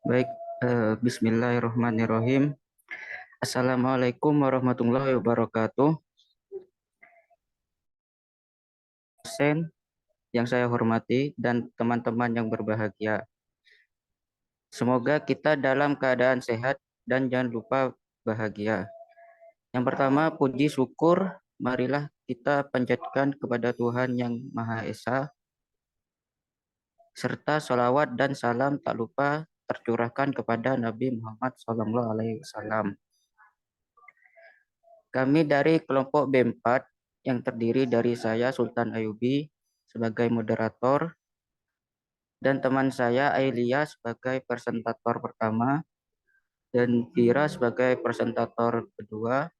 Baik, Bismillahirrahmanirrahim. Assalamualaikum warahmatullahi wabarakatuh. Dosen yang saya hormati dan teman-teman yang berbahagia. Semoga kita dalam keadaan sehat dan jangan lupa bahagia. Yang pertama, puji syukur, marilah kita panjatkan kepada Tuhan yang Maha Esa, serta sholawat dan salam tak lupa tercurahkan kepada Nabi Muhammad SAW. Kami dari kelompok B4 yang terdiri dari saya Sultan Ayubi sebagai moderator dan teman saya Ailia sebagai presentator pertama dan Vira sebagai presentator kedua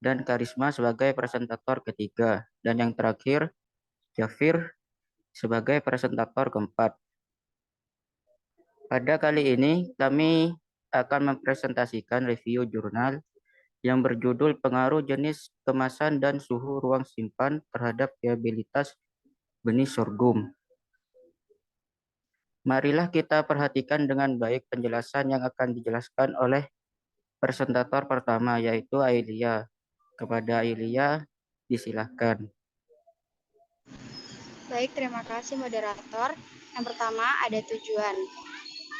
dan Karisma sebagai presentator ketiga dan yang terakhir Jafir sebagai presentator keempat. Pada kali ini kami akan mempresentasikan review jurnal yang berjudul Pengaruh Jenis Kemasan dan Suhu Ruang Simpan Terhadap Viabilitas Benih Sorghum. Marilah kita perhatikan dengan baik penjelasan yang akan dijelaskan oleh presentator pertama, yaitu Ailia. Kepada Ailia, disilahkan. Baik, terima kasih moderator. Yang pertama ada tujuan.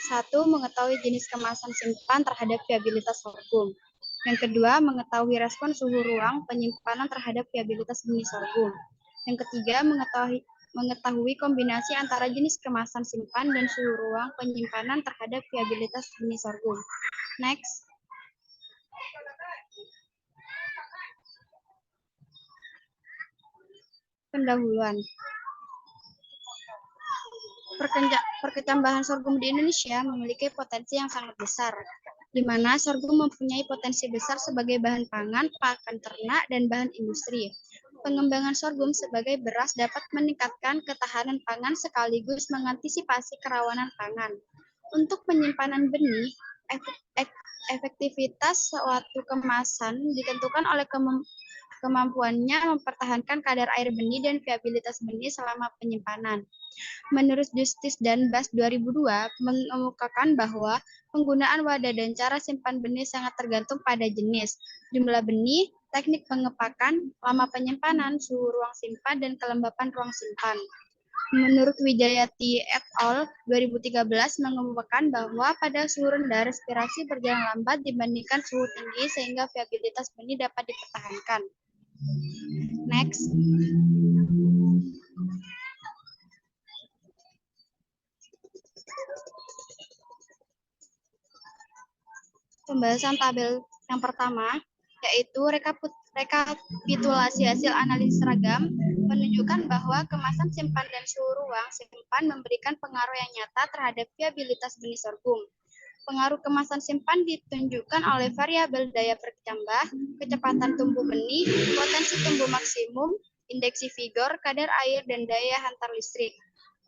1. Mengetahui jenis kemasan simpan terhadap viabilitas sorghum. Yang kedua, mengetahui respon suhu ruang penyimpanan terhadap viabilitas benih sorghum. Yang ketiga, mengetahui kombinasi antara jenis kemasan simpan dan suhu ruang penyimpanan terhadap viabilitas benih sorghum. Next. Pendahuluan. Perkecambahan sorghum di Indonesia memiliki potensi yang sangat besar, di mana sorghum mempunyai potensi besar sebagai bahan pangan, pakan ternak, dan bahan industri. Pengembangan sorghum sebagai beras dapat meningkatkan ketahanan pangan sekaligus mengantisipasi kerawanan pangan. Untuk penyimpanan benih, efektivitas suatu kemasan ditentukan oleh kemampuannya mempertahankan kadar air benih dan viabilitas benih selama penyimpanan. Menurut Justice dan Bas 2002 mengemukakan bahwa penggunaan wadah dan cara simpan benih sangat tergantung pada jenis, jumlah benih, teknik pengepakan, lama penyimpanan, suhu ruang simpan, dan kelembapan ruang simpan. Menurut Wijayati et al. 2013 mengemukakan bahwa pada suhu rendah respirasi berjalan lambat dibandingkan suhu tinggi sehingga viabilitas benih dapat dipertahankan. Next. Pembahasan tabel yang pertama, yaitu rekapitulasi hasil analisis seragam, menunjukkan bahwa kemasan simpan dan suhu ruang simpan memberikan pengaruh yang nyata terhadap viabilitas benih sorghum. Pengaruh kemasan simpan ditunjukkan oleh variabel daya berkecambah, kecepatan tumbuh benih, potensi tumbuh maksimum, indeksi vigor, kadar air, dan daya hantar listrik.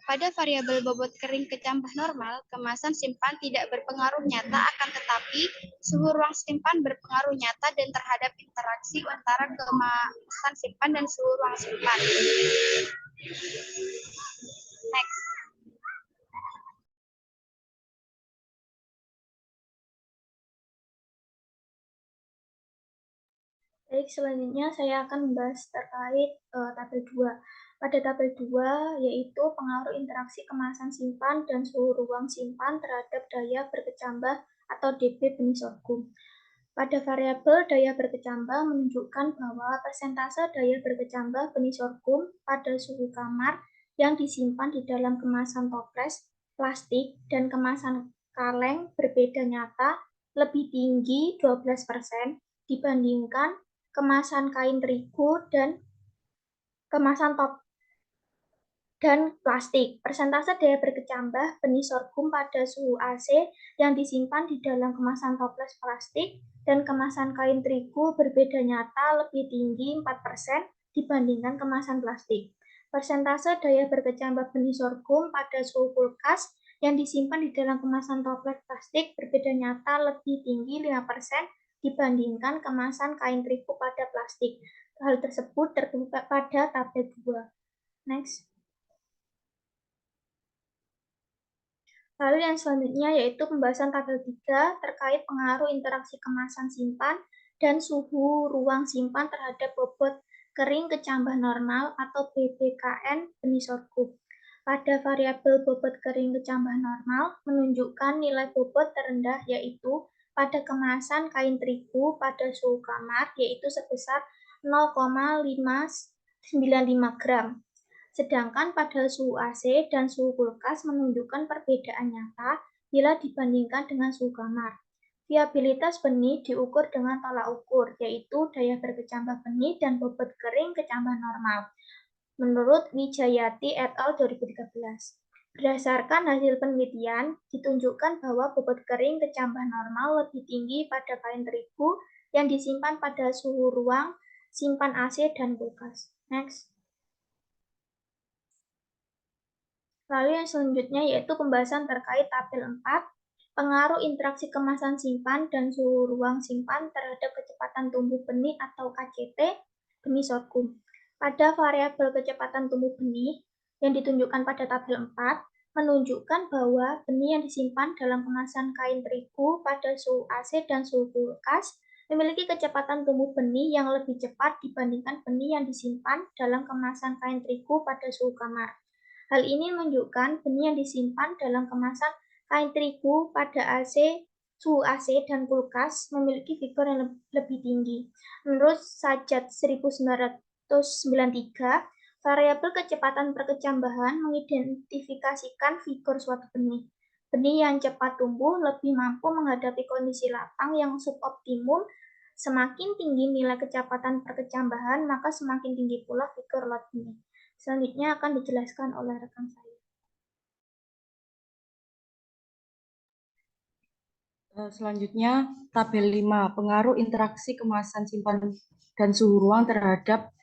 Pada variabel bobot kering kecambah normal, kemasan simpan tidak berpengaruh nyata, akan tetapi suhu ruang simpan berpengaruh nyata dan terhadap interaksi antara kemasan simpan dan suhu ruang simpan. Next. Baik, selanjutnya saya akan membahas terkait tabel 2. Pada tabel 2 yaitu pengaruh interaksi kemasan simpan dan suhu ruang simpan terhadap daya berkecambah atau dB benih sorghum. Pada variabel daya berkecambah menunjukkan bahwa persentase daya berkecambah benih sorghum pada suhu kamar yang disimpan di dalam kemasan toples, plastik, dan kemasan kaleng berbeda nyata lebih tinggi 12% dibandingkan kemasan kain terigu dan kemasan dan plastik. Persentase daya berkecambah benih sorghum pada suhu AC yang disimpan di dalam kemasan toples plastik dan kemasan kain terigu berbeda nyata lebih tinggi 4% dibandingkan kemasan plastik. Persentase daya berkecambah benih sorghum pada suhu kulkas yang disimpan di dalam kemasan toples plastik berbeda nyata lebih tinggi 5% dibandingkan kemasan kain terigu pada plastik. Hal tersebut terbuka pada tabel 2. Next. Lalu yang selanjutnya yaitu pembahasan tabel 3 terkait pengaruh interaksi kemasan simpan dan suhu ruang simpan terhadap bobot kering kecambah normal atau BBKN benih sorghum. Pada variabel bobot kering kecambah normal menunjukkan nilai bobot terendah yaitu pada kemasan kain terigu pada suhu kamar yaitu sebesar 0,595 gram. Sedangkan pada suhu AC dan suhu kulkas menunjukkan perbedaan nyata bila dibandingkan dengan suhu kamar. Viabilitas benih diukur dengan tolak ukur, yaitu daya berkecambah benih dan bobot kering kecambah normal. Menurut Wijayati et al. 2013. Berdasarkan hasil penelitian, ditunjukkan bahwa bobot kering kecambah normal lebih tinggi pada kain terigu yang disimpan pada suhu ruang, simpan AC, dan kulkas. Next. Lalu yang selanjutnya yaitu pembahasan terkait tabel 4, pengaruh interaksi kemasan simpan dan suhu ruang simpan terhadap kecepatan tumbuh benih atau KCT benih sorghum. Pada variabel kecepatan tumbuh benih yang ditunjukkan pada tabel 4, menunjukkan bahwa benih yang disimpan dalam kemasan kain terigu pada suhu AC dan suhu kulkas memiliki kecepatan tumbuh benih yang lebih cepat dibandingkan benih yang disimpan dalam kemasan kain terigu pada suhu kamar. Hal ini menunjukkan benih yang disimpan dalam kemasan kain terigu pada suhu AC dan kulkas memiliki vigor yang lebih tinggi. Menurut Sajat 1993, variabel kecepatan perkecambahan mengidentifikasikan vigor suatu benih. Benih yang cepat tumbuh lebih mampu menghadapi kondisi lapang yang suboptimum. Semakin tinggi nilai kecepatan perkecambahan, maka semakin tinggi pula vigor lot benih. Selanjutnya akan dijelaskan oleh rekan saya. Selanjutnya, tabel 5, pengaruh interaksi kemasan simpan dan suhu ruang terhadap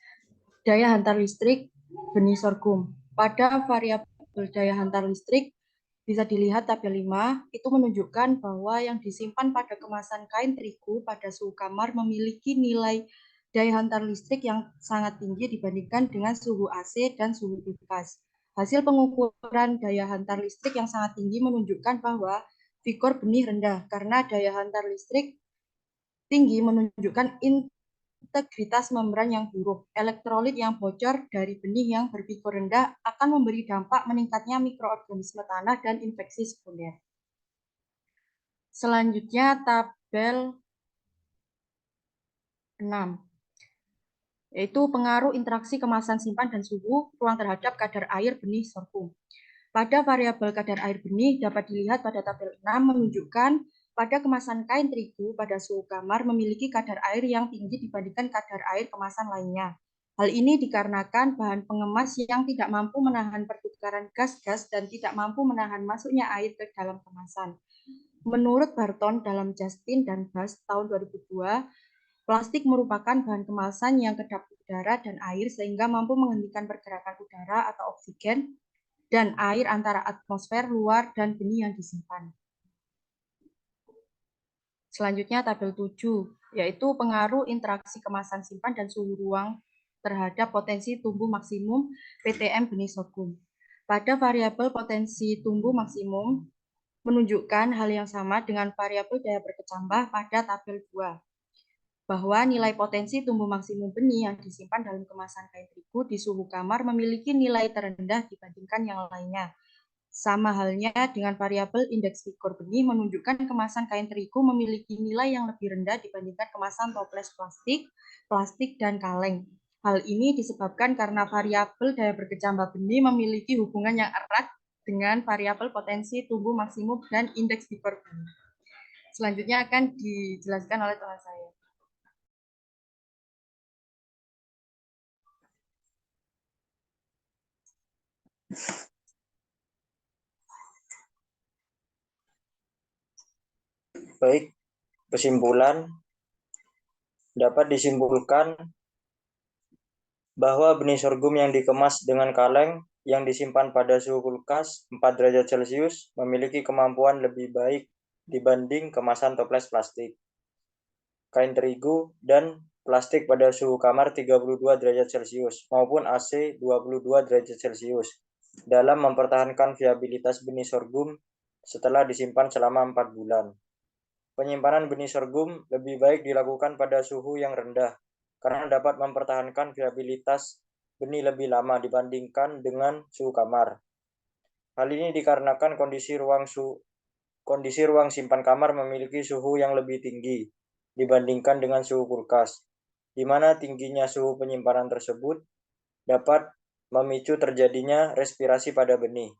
daya hantar listrik benih sorghum. Pada variabel daya hantar listrik, bisa dilihat tabel 5, itu menunjukkan bahwa yang disimpan pada kemasan kain terigu pada suhu kamar memiliki nilai daya hantar listrik yang sangat tinggi dibandingkan dengan suhu AC dan suhu kulkas. Hasil pengukuran daya hantar listrik yang sangat tinggi menunjukkan bahwa vigor benih rendah karena daya hantar listrik tinggi menunjukkan integritas membran yang buruk. Elektrolit yang bocor dari benih yang bervigor rendah akan memberi dampak meningkatnya mikroorganisme tanah dan infeksi sekunder. Selanjutnya tabel 6, yaitu pengaruh interaksi kemasan simpan dan suhu ruang terhadap kadar air benih sorghum. Pada variabel kadar air benih dapat dilihat pada tabel 6 menunjukkan pada kemasan kain terigu pada suhu kamar memiliki kadar air yang tinggi dibandingkan kadar air kemasan lainnya. Hal ini dikarenakan bahan pengemas yang tidak mampu menahan pertukaran gas-gas dan tidak mampu menahan masuknya air ke dalam kemasan. Menurut Barton dalam Justin dan Bass tahun 2002, plastik merupakan bahan kemasan yang kedap udara dan air sehingga mampu menghentikan pergerakan udara atau oksigen dan air antara atmosfer luar dan benih yang disimpan. Selanjutnya tabel 7, yaitu pengaruh interaksi kemasan simpan dan suhu ruang terhadap potensi tumbuh maksimum PTM benih sorghum. Pada variabel potensi tumbuh maksimum menunjukkan hal yang sama dengan variabel daya berkecambah pada tabel 2, bahwa nilai potensi tumbuh maksimum benih yang disimpan dalam kemasan kain terigu di suhu kamar memiliki nilai terendah dibandingkan yang lainnya. Sama halnya dengan variabel indeks vigor benih menunjukkan kemasan kain terigu memiliki nilai yang lebih rendah dibandingkan kemasan toples plastik, dan kaleng. Hal ini disebabkan karena variabel daya berkecambah benih memiliki hubungan yang erat dengan variabel potensi tumbuh maksimum dan indeks vigor benih. Selanjutnya akan dijelaskan oleh teman saya. Baik, kesimpulan dapat disimpulkan bahwa benih sorghum yang dikemas dengan kaleng yang disimpan pada suhu kulkas 4 derajat Celcius memiliki kemampuan lebih baik dibanding kemasan toples plastik, kain terigu, dan plastik pada suhu kamar 32 derajat Celcius maupun AC 22 derajat Celcius dalam mempertahankan viabilitas benih sorghum setelah disimpan selama 4 bulan. Penyimpanan benih sorghum lebih baik dilakukan pada suhu yang rendah karena dapat mempertahankan viabilitas benih lebih lama dibandingkan dengan suhu kamar. Hal ini dikarenakan kondisi ruang simpan kamar memiliki suhu yang lebih tinggi dibandingkan dengan suhu kulkas, di mana tingginya suhu penyimpanan tersebut dapat memicu terjadinya respirasi pada benih.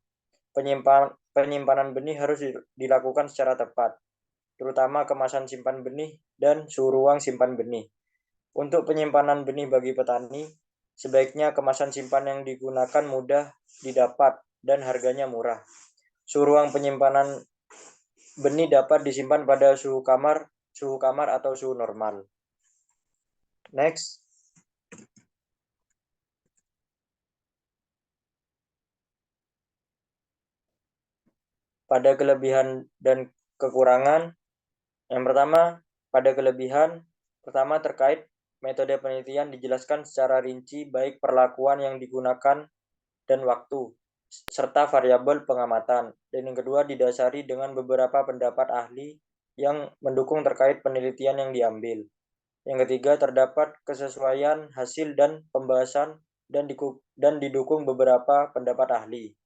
Penyimpanan benih harus dilakukan secara tepat, terutama kemasan simpan benih dan suhu ruang simpan benih. Untuk penyimpanan benih bagi petani, sebaiknya kemasan simpan yang digunakan mudah didapat dan harganya murah. Suhu ruang penyimpanan benih dapat disimpan pada suhu kamar atau suhu normal. Next. Pada kelebihan dan kekurangan, yang pertama, pada kelebihan, pertama terkait metode penelitian dijelaskan secara rinci baik perlakuan yang digunakan dan waktu, serta variabel pengamatan. Dan yang kedua didasari dengan beberapa pendapat ahli yang mendukung terkait penelitian yang diambil. Yang ketiga terdapat kesesuaian hasil dan pembahasan dan didukung beberapa pendapat ahli.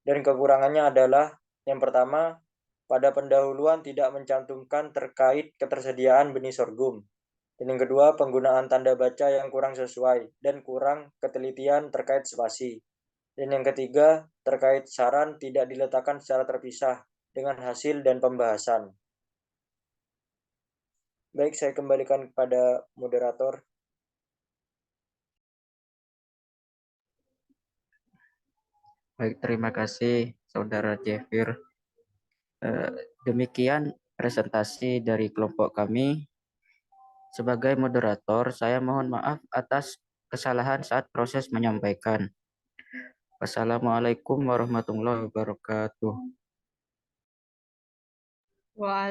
Dan kekurangannya adalah yang pertama, pada pendahuluan tidak mencantumkan terkait ketersediaan benih sorghum. Dan yang kedua, penggunaan tanda baca yang kurang sesuai dan kurang ketelitian terkait spasi. Dan yang ketiga, terkait saran tidak diletakkan secara terpisah dengan hasil dan pembahasan. Baik, saya kembalikan kepada moderator. Baik, terima kasih Saudara Jefir. Demikian presentasi dari kelompok kami. Sebagai moderator, saya mohon maaf atas kesalahan saat proses menyampaikan. Wassalamualaikum warahmatullahi wabarakatuh.